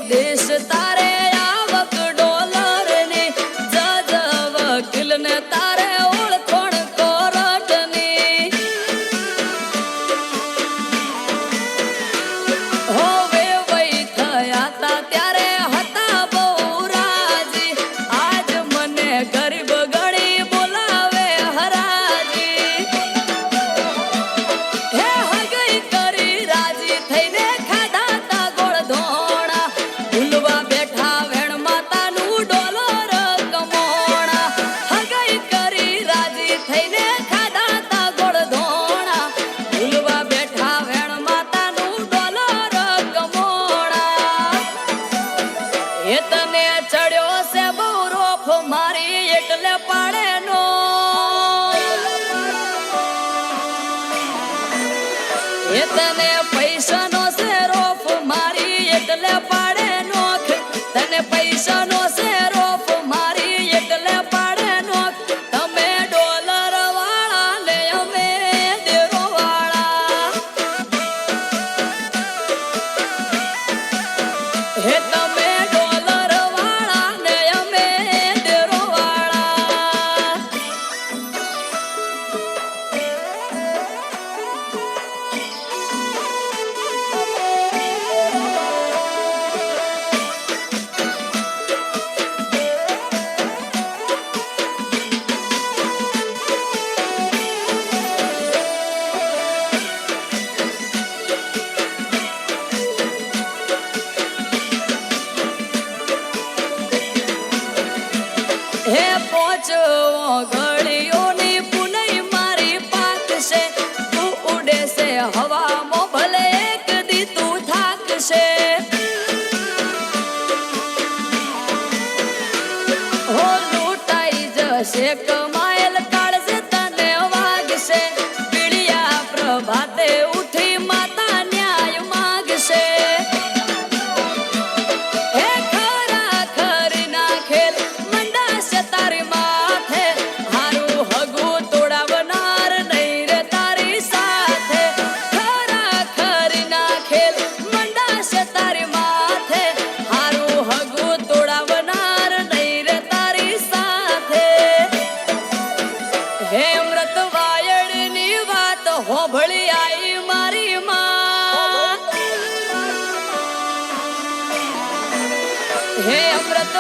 દેશ તારે આવક ડોલર ની જજ વકીલ ને તારે ઓળખોણ કોરટ ની હોવે વઈ થયા તા ત્યારે હતા બહુ રાજી આજ મને ગરીબ ગણી બોલાવે હરાજી હે હગઈ કરી રાજી થઈને ખાધા તા ગોળ ધોણા ભૂલવા બેઠા વેણ માતાનું ડોલર કમોણા હગઈ કરી રાજી થઈને ખાધા તા ગોળ ધોણા ભૂલવા બેઠા વેણ માતાનું ડોલર કમોણા એ તને ચડ્યો છે બહુ રોફ મારી એટલે પાડે નો એ તને પૈસાનો છે રોફ મારી એટલે પાડે નોખ તને પૈસાનો છે રોફ મારી એટલે પાડે નોખ તમે ડોલર વાળા ને અમે દેરો વાળા હે તમે ડોલર વાળા ને અમે દેરો વાળા હે પહોંચો ઘડીઓની પુનઈ મારી પાક છે તું ઉડે છે હવામાં ભલે એક દી તું થાકશે હો લૂંટાઈ જશે કમાયેલ કાળજે તને વાગશે પીળિયા પ્રભાતે ઉઠી માતા ન્યાય માગશે હે ખરા ખરી નાખેલ મંડાશે તારી માથે હારું હગું તોડાવનાર નહીં રે તારી સાથે ખરા ખરી નાખેલ મંડાશે તારી માથે હારું હગું તોડાવનાર નહીં રે તારી સાથે હે અમૃત વાયડની વાત હોભળી આઈ મારી માં હે અમૃત